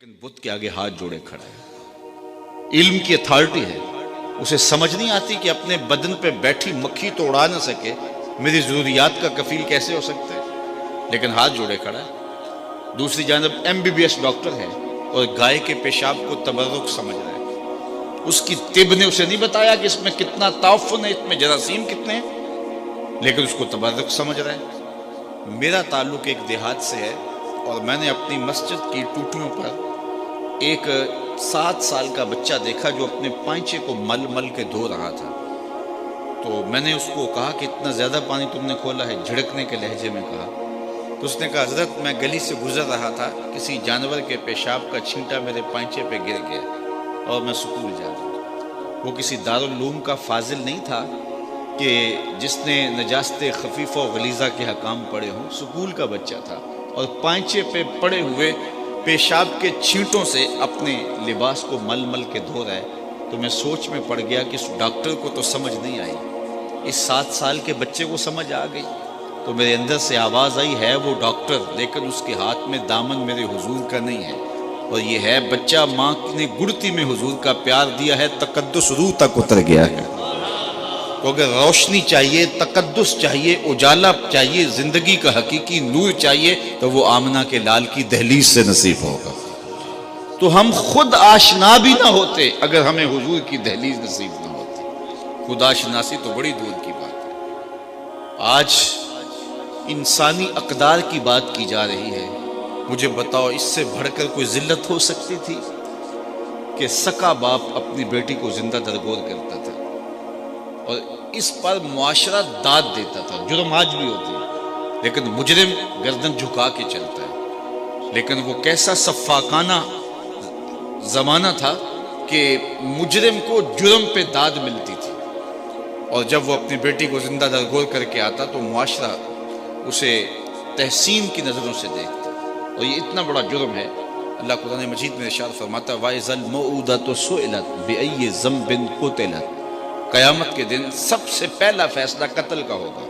لیکن بت کے آگے ہاتھ جوڑے کھڑا ہے. علم کی اتھارٹی ہے. اسے سمجھ نہیں آتی کہ اپنے بدن پہ بیٹھی مکھی تو اڑا نہ سکے, میری ضروریات کا کفیل کیسے ہو سکتا ہے, لیکن ہاتھ جوڑے کھڑا ہے. دوسری جانب MBBS ڈاکٹر ہے اور گائے کے پیشاب کو تبرک سمجھ رہا ہے. اس کی طب نے اسے نہیں بتایا کہ اس میں کتنا تعفن ہے, اس میں جراثیم کتنے ہیں, لیکن اس کو تبرک سمجھ رہا ہے. میرا تعلق ایک دیہات سے ہے اور میں نے اپنی مسجد کی ٹوٹیوں پر ایک 7 سال کا بچہ دیکھا جو اپنے پائنچے کو مل مل کے دھو رہا تھا. تو میں نے اس کو کہا کہ اتنا زیادہ پانی تم نے کھولا ہے, جھڑکنے کے لہجے میں کہا. تو اس نے کہا حضرت میں گلی سے گزر رہا تھا, کسی جانور کے پیشاب کا چھینٹا میرے پائنچے پہ گر گیا اور میں سکول جا رہا ہوں. وہ کسی دارالعلوم کا فاضل نہیں تھا کہ جس نے نجاست خفیفہ و غلیظہ کے حکام پڑھے ہوں. سکول کا بچہ تھا اور پائنچے پہ پڑے ہوئے پیشاب کے چھینٹوں سے اپنے لباس کو مل مل کے دھو رہا ہے. تو میں سوچ میں پڑ گیا کہ اس ڈاکٹر کو تو سمجھ نہیں آئی, اس 7 سال کے بچے کو سمجھ آ گئی. تو میرے اندر سے آواز آئی, ہے وہ ڈاکٹر لیکن اس کے ہاتھ میں دامن میرے حضور کا نہیں ہے, اور یہ ہے بچہ ماں نے گڑتی میں حضور کا پیار دیا ہے, تقدس روح تک اتر گیا ہے. تو اگر روشنی چاہیے, تقدس چاہیے, اجالا چاہیے, زندگی کا حقیقی نور چاہیے, تو وہ آمنہ کے لال کی دہلیز سے نصیب ہوگا. تو ہم خود آشنا بھی نہ ہوتے اگر ہمیں حضور کی دہلیز نصیب نہ ہوتی. خود آشناسی تو بڑی دور کی بات ہے. آج انسانی اقدار کی بات کی جا رہی ہے. مجھے بتاؤ اس سے بڑھ کر کوئی ذلت ہو سکتی تھی کہ سکا باپ اپنی بیٹی کو زندہ درگور کرتا تھا اور اس پر معاشرہ داد دیتا تھا. جرم آج بھی ہوتے ہیں لیکن مجرم گردن جھکا کے چلتا ہے. لیکن وہ کیسا سفاکانہ زمانہ تھا کہ مجرم کو جرم پہ داد ملتی تھی, اور جب وہ اپنی بیٹی کو زندہ درگور کر کے آتا تو معاشرہ اسے تحسین کی نظروں سے دیکھتا. اور یہ اتنا بڑا جرم ہے. اللہ قرآن مجید میں ارشاد فرماتا ہے وَإِذَا الْمَوْءُودَةُ سُئِلَتْ بِأَيِّ ذَنبٍ قُتِلَتْ. قیامت کے دن سب سے پہلا فیصلہ قتل کا ہوگا,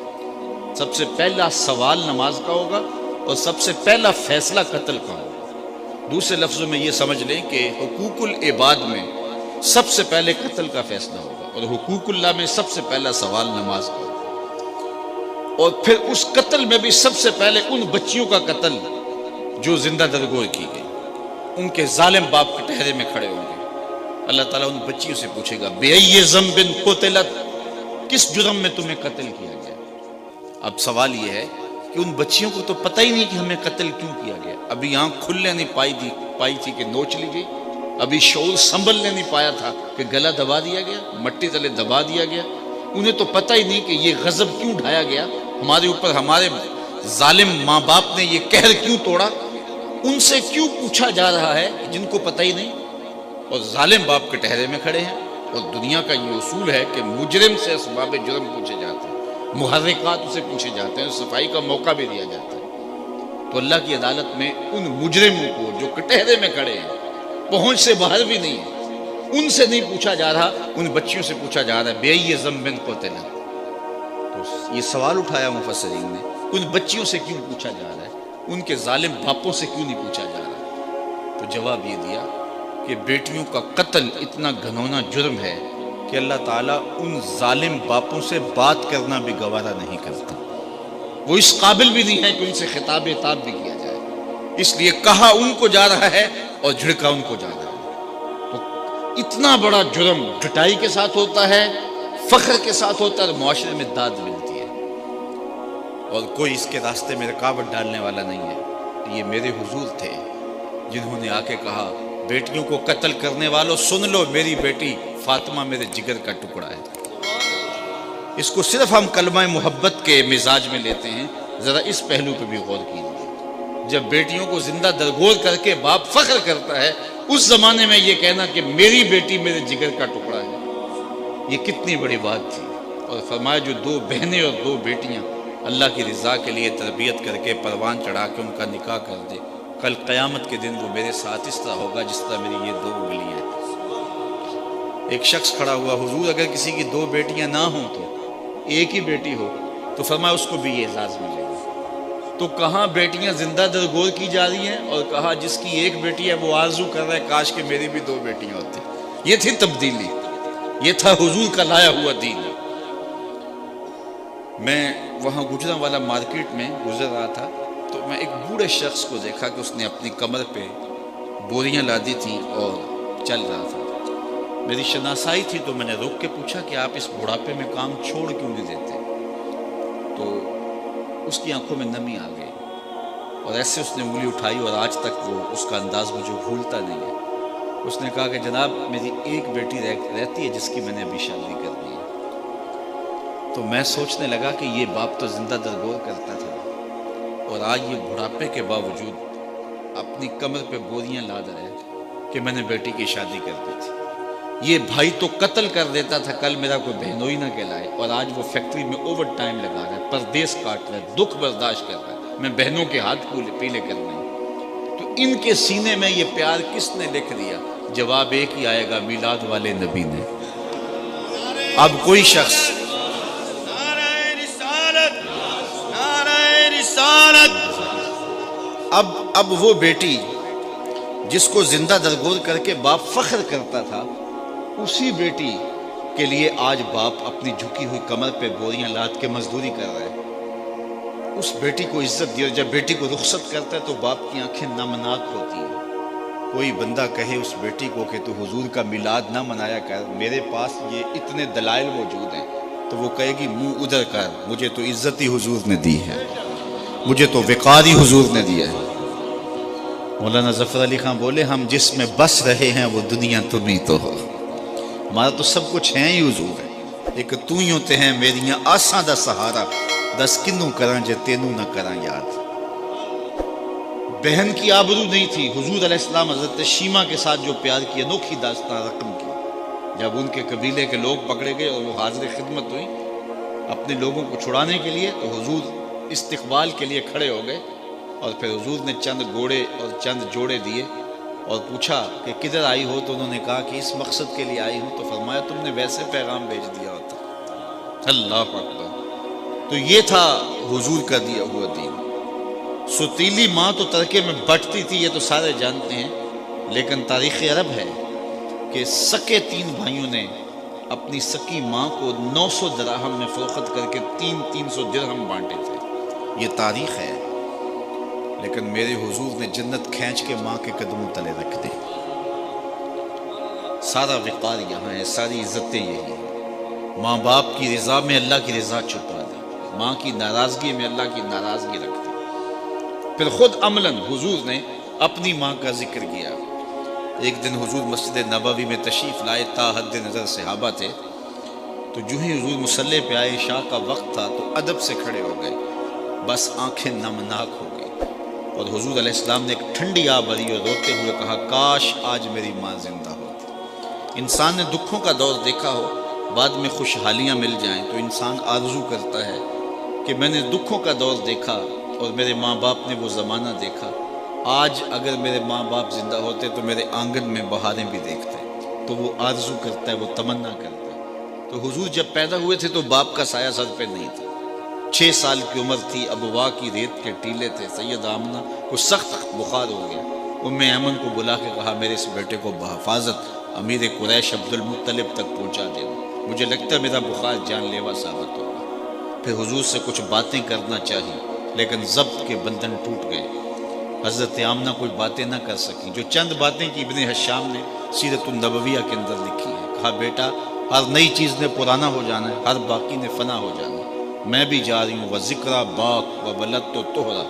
سب سے پہلا سوال نماز کا ہوگا, اور سب سے پہلا فیصلہ قتل کا ہوگا. دوسرے لفظوں میں یہ سمجھ لیں کہ حقوق العباد میں سب سے پہلے قتل کا فیصلہ ہوگا, اور حقوق اللہ میں سب سے پہلا سوال نماز کا ہوگا. اور پھر اس قتل میں بھی سب سے پہلے ان بچیوں کا قتل جو زندہ درگور کی گئی, ان کے ظالم باپ کے ٹہرے میں کھڑے ہوں گے. اللہ تعالیٰ ان بچیوں سے پوچھے گا بِأَيِّ ذَنبٍ قُتِلَتْ, کس جرم میں تمہیں قتل کیا گیا. اب سوال یہ ہے کہ ان بچیوں کو تو پتہ ہی نہیں کہ ہمیں قتل کیوں کیا گیا. ابھی آنکھ کھلنے نہیں پائی تھی کہ نوچ لی گئی, ابھی شعور سنبھلنے نہیں پایا تھا کہ گلا دبا دیا گیا, مٹی تلے دبا دیا گیا. انہیں تو پتہ ہی نہیں کہ یہ غضب کیوں ڈھایا گیا ہمارے اوپر, ہمارے ظالم ماں باپ نے یہ قہر کیوں توڑا. ان سے کیوں پوچھا جا رہا ہے جن کو پتہ ہی نہیں, اور ظالم باپ کے ٹہرے میں کھڑے ہیں. اور دنیا کا یہ اصول ہے کہ مجرم سے اسباب جرم پوچھے جاتے ہیں, محرکات اسے پوچھے جاتے ہیں, صفائی کا موقع بھی دیا جاتا ہے. تو اللہ کی عدالت میں ان مجرموں کو جو کٹہرے میں کھڑے ہیں, پہنچ سے باہر بھی نہیں ہیں, ان سے نہیں پوچھا جا رہا, ان بچیوں سے پوچھا جا رہا ہے بِأَيِّ ذَنبٍ قُتِلَتْ. تو یہ سوال اٹھایا مفسرین نے, ان بچیوں سے کیوں پوچھا جا رہا ہے, ان کے ظالم باپوں سے کیوں نہیں پوچھا جا رہا. تو جواب یہ دیا کہ بیٹیوں کا قتل اتنا گھنونا جرم ہے کہ اللہ تعالیٰ ان ظالم باپوں سے بات کرنا بھی گوارا نہیں کرتا. وہ اس قابل بھی نہیں ہے کہ ان سے خطاب عتاب بھی کیا جائے, اس لیے کہا ان کو جا رہا ہے اور جھڑکا ان کو جا رہا ہے. تو اتنا بڑا جرم ڈٹائی کے ساتھ ہوتا ہے, فخر کے ساتھ ہوتا ہے, اور معاشرے میں داد ملتی ہے, اور کوئی اس کے راستے میں رکاوٹ ڈالنے والا نہیں ہے. یہ میرے حضور تھے جنہوں نے آ کے کہا بیٹیوں کو قتل کرنے والوں سن لو, میری بیٹی فاطمہ میرے جگر کا ٹکڑا ہے. اس کو صرف ہم کلمہ محبت کے مزاج میں لیتے ہیں, ذرا اس پہلو پہ بھی غور کیجیے. جب بیٹیوں کو زندہ درگور کر کے باپ فخر کرتا ہے, اس زمانے میں یہ کہنا کہ میری بیٹی میرے جگر کا ٹکڑا ہے, یہ کتنی بڑی بات تھی. اور فرمایا جو 2 بہنیں اور 2 بیٹیاں اللہ کی رضا کے لیے تربیت کر کے پروان چڑھا کے ان کا نکاح کر دے, کل قیامت کے دن وہ میرے ساتھ اس طرح ہوگا جس طرح میری یہ 2 انگلیاں. ایک شخص کھڑا ہوا, حضور اگر کسی کی 2 بیٹیاں نہ ہوں تو ایک ہی بیٹی ہو, تو فرمایا اس کو بھی یہ اعزاز ملے گا. تو کہاں بیٹیاں زندہ درگور کی جا رہی ہیں، اور کہا جس کی ایک بیٹی ہے وہ آرزو کر رہا ہے کاش کہ میری بھی 2 بیٹیاں ہوتی۔ یہ تھی تبدیلی، یہ تھا حضور کا لایا ہوا دین۔ میں وہاں گجرا والا مارکیٹ میں گزر رہا تھا تو میں ایک بوڑھے شخص کو دیکھا کہ اس نے اپنی کمر پہ بوریاں لادی تھیں اور چل رہا تھا۔ میری شناسائی تھی تو میں نے روک کے پوچھا کہ آپ اس بڑھاپے میں کام چھوڑ کیوں نہیں دیتے؟ تو اس کی آنکھوں میں نمی آ گئی اور ایسے اس نے انگلی اٹھائی اور آج تک وہ اس کا انداز مجھے بھولتا نہیں ہے۔ اس نے کہا کہ جناب میری ایک بیٹی رہتی ہے جس کی میں نے ابھی شادی کرنی ہے۔ تو میں سوچنے لگا کہ یہ باپ تو زندہ درگور کرتا تھا اور آج یہ بڑھاپے کے باوجود اپنی کمر پہ بوریاں لاد رہے کہ میں نے بیٹی کی شادی کر دی تھی۔ یہ بھائی تو قتل کر دیتا تھا کل میرا کوئی بہنوئی نہ کہلائے، اور آج وہ فیکٹری میں اوور ٹائم لگا رہا ہے، پردیس کاٹ رہا ہے، دکھ برداشت کر رہا ہے، میں بہنوں کے ہاتھ پیلے کر رہی ہوں۔ تو ان کے سینے میں یہ پیار کس نے لکھ دیا؟ جواب ایک ہی آئے گا، میلاد والے نبی نے۔ اب کوئی شخص اب وہ بیٹی جس کو زندہ درگور کر کے باپ فخر کرتا تھا، اسی بیٹی کے لیے آج باپ اپنی جھکی ہوئی کمر پہ بوریاں لاد کے مزدوری کر رہا ہے۔ اس بیٹی کو عزت دی، اور جب بیٹی کو رخصت کرتا ہے تو باپ کی آنکھیں نمناک ہوتی ہیں۔ کوئی بندہ کہے اس بیٹی کو کہ تو حضور کا میلاد نہ منایا کر، میرے پاس یہ اتنے دلائل موجود ہیں، تو وہ کہے گی منہ ادھر کر، مجھے تو عزت ہی حضور نے دی ہے، مجھے تو وقار ہی حضور نے دیا ہے۔ مولانا ظفر علی خان بولے ہم جس میں بس رہے ہیں وہ دنیا تم ہی تو ہو، ہمارا تو سب کچھ ہے ہی حضور ہے، ایک تو ہی ہوتے ہیں میریاں آساں دا سہارا، دس کنوں کراں جے تینوں نہ کراں یاد۔ بہن کی آبرو نہیں تھی، حضور علیہ السلام حضرت شیمہ کے ساتھ جو پیار کی انوکھی داستان رقم کی، جب ان کے قبیلے کے لوگ پکڑے گئے اور وہ حاضر خدمت ہوئی اپنے لوگوں کو چھڑانے کے لیے، تو حضور استقبال کے لیے کھڑے ہو گئے، اور پھر حضور نے چند گھوڑے اور چند جوڑے دیے اور پوچھا کہ کدھر آئی ہو؟ تو انہوں نے کہا کہ اس مقصد کے لیے آئی ہوں۔ تو فرمایا تم نے ویسے پیغام بھیج دیا ہوتا۔ اللہ اکبر! تو یہ تھا حضور کا دیا ہوا دین۔ ستیلی ماں تو ترکے میں بٹتی تھی، یہ تو سارے جانتے ہیں، لیکن تاریخ عرب ہے کہ سکے 3 بھائیوں نے اپنی سکی ماں کو 900 دراہم میں فروخت کر کے 300 درہم بانٹے تھے۔ یہ تاریخ ہے، لیکن میرے حضور نے جنت کھینچ کے ماں کے قدموں تلے رکھ دی۔ سارا وقار یہاں ہے، ساری عزتیں یہی ہیں۔ ماں باپ کی رضا میں اللہ کی رضا چھپا دی، ماں کی ناراضگی میں اللہ کی ناراضگی رکھ دی۔ پھر خود عملاً حضور نے اپنی ماں کا ذکر کیا۔ ایک دن حضور مسجد نبوی میں تشریف لائے، تا حد نظر صحابہ تھے، تو جو ہی حضور مصلی پہ آئے، عشاء کا وقت تھا، تو ادب سے کھڑے ہو گئے، بس آنکھیں نمناک ہو گئی، اور حضور علیہ السلام نے ایک ٹھنڈی آہ بھری اور روتے ہوئے کہا کاش آج میری ماں زندہ ہوتی۔ انسان نے دکھوں کا دور دیکھا ہو، بعد میں خوشحالیاں مل جائیں تو انسان آرزو کرتا ہے کہ میں نے دکھوں کا دور دیکھا اور میرے ماں باپ نے وہ زمانہ دیکھا، آج اگر میرے ماں باپ زندہ ہوتے تو میرے آنگن میں بہاریں بھی دیکھتے۔ تو وہ آرزو کرتا ہے، وہ تمنا کرتا ہے۔ تو حضور جب پیدا ہوئے تھے تو باپ کا سایہ سر پہ نہیں تھا، 6 سال کی عمر تھی، ابوا کی ریت کے ٹیلے تھے۔ سید آمنہ کو سخت بخار ہو گیا، ام ایمن کو بلا کے کہا میرے اس بیٹے کو بحفاظت امیر قریش عبد المطلب تک پہنچا دینا، مجھے لگتا ہے میرا بخار جان لیوا ثابت ہوگا۔ پھر حضور سے کچھ باتیں کرنا چاہی، لیکن ضبط کے بندھن ٹوٹ گئے، حضرت آمنہ کوئی باتیں نہ کر سکیں۔ جو چند باتیں کی ابن حشام نے سیرت النبویہ کے اندر لکھی ہے، کہا بیٹا ہر نئی چیز نے پرانا ہو جانا ہے، ہر باقی نے فنا ہو جانا ہے، میں بھی جا رہی ہوں، وہ ذکرہ باق و بلد تو توہرا،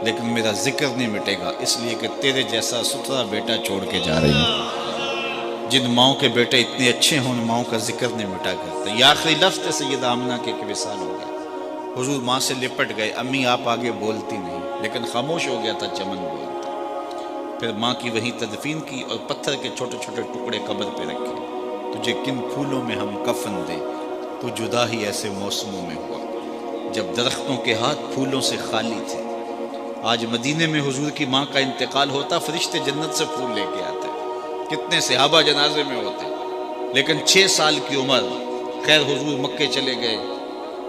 لیکن میرا ذکر نہیں مٹے گا، اس لیے کہ تیرے جیسا ستھرا بیٹا چھوڑ کے جا رہی ہوں۔ جن ماؤں کے بیٹے اتنے اچھے ہوں، ان ماؤں کا ذکر نہیں مٹا کرتے۔ یہ آخری لفظ تھے سید آمنہ کے کہ وصال ہو گیا۔ حضور ماں سے لپٹ گئے، امی آپ آگے بولتی نہیں، لیکن خاموش ہو گیا تھا چمن بولتا۔ پھر ماں کی وہیں تدفین کی اور پتھر کے چھوٹے چھوٹے ٹکڑے قبر پہ رکھے۔ تجھے کن پھولوں میں ہم کفن دیں، تو جدا ہی ایسے موسموں میں ہوا جب درختوں کے ہاتھ پھولوں سے خالی تھے۔ آج مدینے میں حضور کی ماں کا انتقال ہوتا، فرشتے جنت سے پھول لے کے آتے، کتنے صحابہ جنازے میں ہوتے، لیکن 6 سال کی عمر، خیر حضور مکے چلے گئے،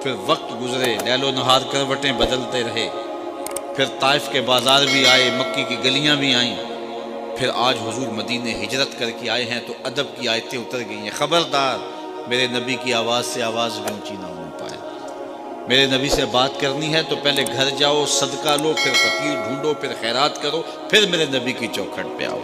پھر وقت گزرے، لیل و نہار کروٹیں بدلتے رہے، پھر طائف کے بازار بھی آئے، مکی کی گلیاں بھی آئیں، پھر آج حضور مدینے ہجرت کر کے آئے ہیں تو ادب کی آیتیں اتر گئی ہیں۔ خبردار میرے نبی کی آواز سے آواز بھی اونچی نہ ہو پائے۔ میرے نبی سے بات کرنی ہے تو پہلے گھر جاؤ، صدقہ لو، پھر فقیر ڈھونڈو، پھر خیرات کرو، پھر میرے نبی کی چوکھٹ پہ آؤ،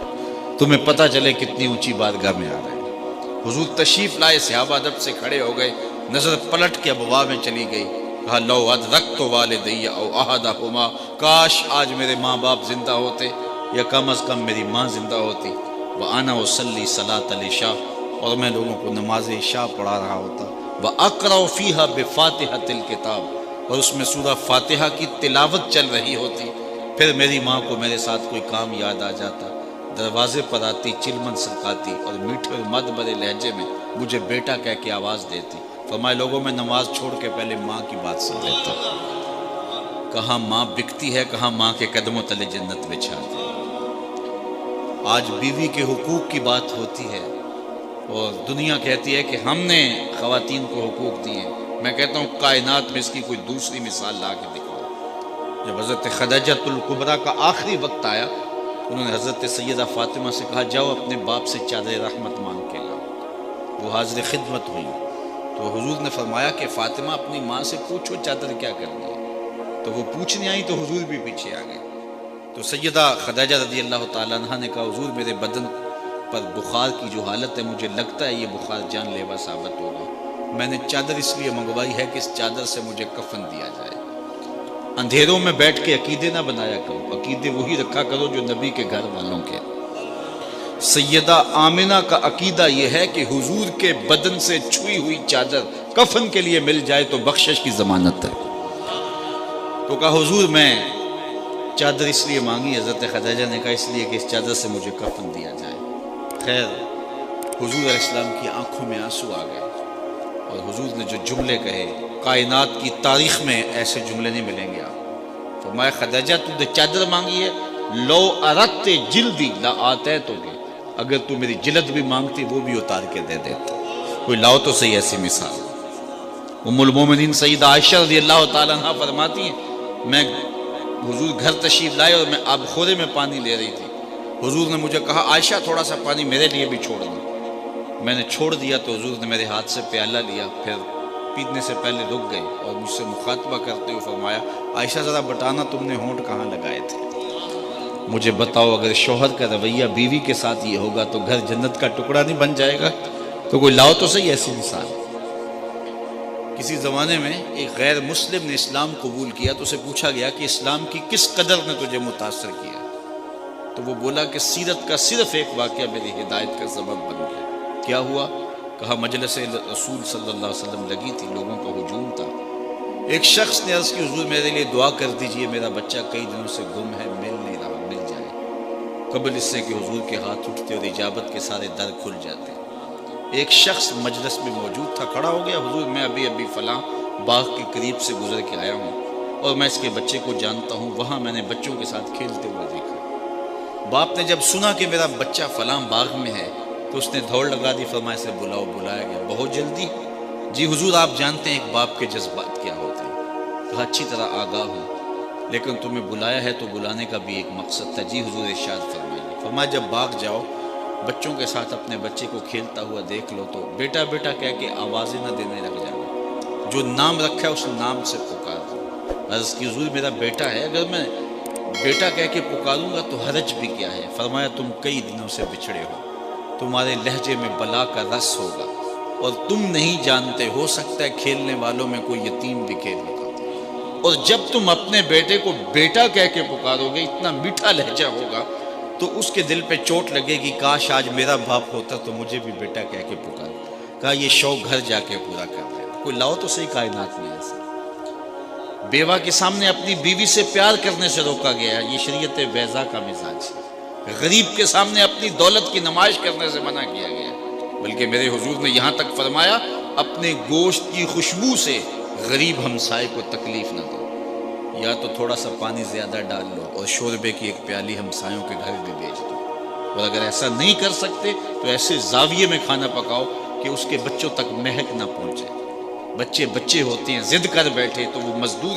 تمہیں پتہ چلے کتنی اونچی بارگاہ میں آ رہے ہیں۔ حضور تشریف لائے، صحابہ ادب سے کھڑے ہو گئے، نظر پلٹ کے ابواب میں چلی گئی، کہا لو ادرکت والدی او احدہما، کاش آج میرے ماں باپ زندہ ہوتے یا کم از کم میری ماں زندہ ہوتی، وانا اصلی صلاۃ العشاء، اور میں لوگوں کو نماز عشاء پڑھا رہا ہوتا، واقرأ فیہا بفاتحۃ الکتاب، اور اس میں سورہ فاتحہ کی تلاوت چل رہی ہوتی، پھر میری ماں کو میرے ساتھ کوئی کام یاد آ جاتا، دروازے پر آتی، چلمن سرکاتی اور میٹھے اور مد بھرے لہجے میں مجھے بیٹا کہہ کے آواز دیتی۔ فرمائے لوگوں میں نماز چھوڑ کے پہلے ماں کی بات سن لیتا۔ کہاں ماں بکتی ہے، کہاں ماں کے قدموں تلے جنت بچھاتی۔ آج بیوی کے حقوق کی بات ہوتی ہے اور دنیا کہتی ہے کہ ہم نے خواتین کو حقوق دیے، میں کہتا ہوں کائنات میں اس کی کوئی دوسری مثال لا کے دکھاؤ۔ جب حضرت خدیجۃ الکبریٰ کا آخری وقت آیا، انہوں نے حضرت سیدہ فاطمہ سے کہا جاؤ اپنے باپ سے چادر رحمت مانگ کے لاؤ۔ وہ حاضر خدمت ہوئی تو حضور نے فرمایا کہ فاطمہ اپنی ماں سے پوچھو چادر کیا کرنی ہے، تو وہ پوچھنے آئی تو حضور بھی پیچھے آ گئے۔ تو سیدہ خدیجہ رضی اللہ تعالیٰ عنہ نے کہا حضور میرے بدن پر بخار کی جو حالت ہے مجھے لگتا ہے یہ بخار جان لیوا ثابت ہوگا، میں نے چادر اس لیے منگوائی ہے کہ اس چادر سے مجھے کفن دیا جائے۔ اندھیروں میں بیٹھ کے عقیدے نہ بنایا کرو، عقیدے وہی رکھا کرو جو نبی کے گھر والوں کے۔ سیدہ آمنہ کا عقیدہ یہ ہے کہ حضور کے بدن سے چھوئی ہوئی چادر کفن کے لیے مل جائے تو بخشش کی ضمانت ہے۔ تو کہا حضور میں چادر اس لیے مانگی، حضرت خدیجہ نے کہا اس لیے کہ اس چادر سے مجھے کفن دیا جائے۔ خیر حضور علیہ السلام کی آنکھوں میں آنسو آ گئے اور حضور نے جو جملے کہے، کائنات کی تاریخ میں ایسے جملے نہیں ملیں گے آپ۔ فرمایا خدیجہ تو نے چادر مانگی ہے، لو اردت جلدی لا آتیتک، اگر تو میری جلد بھی مانگتی وہ بھی اتار کے دے دیتا۔ کوئی لاؤ تو صحیح ایسی مثال۔ ام المومنین سیدہ عائشہ رضی اللہ تعالیٰ عنہ فرماتی ہیں میں حضور گھر تشریف لائے اور میں آبخورے میں پانی لے رہی تھی، حضور نے مجھے کہا عائشہ تھوڑا سا پانی میرے لیے بھی چھوڑ دو، میں نے چھوڑ دیا تو حضور نے میرے ہاتھ سے پیالہ لیا، پھر پینے سے پہلے رک گئے اور مجھ سے مخاطبہ کرتے ہوئے فرمایا عائشہ ذرا بتانا تم نے ہونٹ کہاں لگائے تھے، مجھے بتاؤ اگر شوہر کا رویہ بیوی کے ساتھ یہ ہوگا تو گھر جنت کا ٹکڑا نہیں بن جائے گا؟ تو کوئی لاؤ تو صحیح ایسی مثال۔ کسی زمانے میں ایک غیر مسلم نے اسلام قبول کیا تو اسے پوچھا گیا کہ اسلام کی کس قدر نے تجھے متاثر کیا، تو وہ بولا کہ سیرت کا صرف ایک واقعہ میری ہدایت کا سبب بن گیا۔ کیا ہوا؟ کہا مجلس رسول صلی اللہ علیہ وسلم لگی تھی، لوگوں کا ہجوم تھا، ایک شخص نے عرض کی حضور میرے لیے دعا کر دیجئے، میرا بچہ کئی دنوں سے گم ہے، مل نہیں رہا، مل جائے۔ قبل اس سے کہ حضور کے ہاتھ اٹھتے اور اجابت کے سارے در کھل جاتے۔ ایک شخص مجلس میں موجود تھا، کھڑا ہو گیا، حضور میں ابھی فلاں باغ کے قریب سے گزر کے آیا ہوں اور میں اس کے بچے کو جانتا ہوں، وہاں میں نے بچوں کے ساتھ کھیلتے ہوئے دیکھا۔ باپ نے جب سنا کہ میرا بچہ فلاں باغ میں ہے تو اس نے دوڑ لگا دی، فرمایا اسے بلاؤ۔ بلایا گیا، بہت جلدی؟ جی حضور آپ جانتے ہیں ایک باپ کے جذبات کیا ہوتے ہیں؟ کہا اچھی طرح آگاہ ہوں، لیکن تمہیں بلایا ہے تو بلانے کا بھی ایک مقصد تھا۔ جی حضور ارشاد فرمائیے۔ فرمایا جب باغ جاؤ بچوں کے ساتھ اپنے بچے کو کھیلتا ہوا دیکھ لو تو بیٹا بیٹا کہہ کے آوازیں نہ دینے لگ جانا، جو نام رکھا ہے اس نام سے پکار دو۔ عرض کی حضور میرا بیٹا ہے، اگر میں بیٹا کہہ کے پکاروں گا تو حرج بھی کیا ہے؟ فرمایا تم کئی دنوں سے بچھڑے ہو، تمہارے لہجے میں بلا کا رس ہوگا اور تم نہیں جانتے، ہو سکتا ہے کھیلنے والوں میں کوئی یتیم بھی کھیل لگا، اور جب تم اپنے بیٹے کو بیٹا کہہ کے پکارو گے، اتنا میٹھا لہجہ ہوگا تو اس کے دل پہ چوٹ لگے گی، کاش آج میرا باپ ہوتا تو مجھے بھی بیٹا کہہ کے پکار۔ کہا یہ شوق گھر جا کے پورا کر دینا۔ کوئی لاؤ تو صحیح کائنات میں ایسا۔ بیوہ کے سامنے اپنی بیوی سے پیار کرنے سے روکا گیا، یہ شریعت بیضا کا مزاج ہے۔ غریب کے سامنے اپنی دولت کی نمائش کرنے سے منع کیا گیا، بلکہ میرے حضور نے یہاں تک فرمایا اپنے گوشت کی خوشبو سے غریب ہمسائے کو تکلیف نہ دو، یا تو تھوڑا سا پانی زیادہ ڈال لو اور شوربے کی ایک پیالی ہمسایوں کے گھر بھی بھیج دو، اور اگر ایسا نہیں کر سکتے تو ایسے زاویے میں کھانا پکاؤ کہ اس کے بچوں تک مہک نہ پہنچے۔ بچے ہوتے ہیں، ضد کر بیٹھے تو وہ مزدور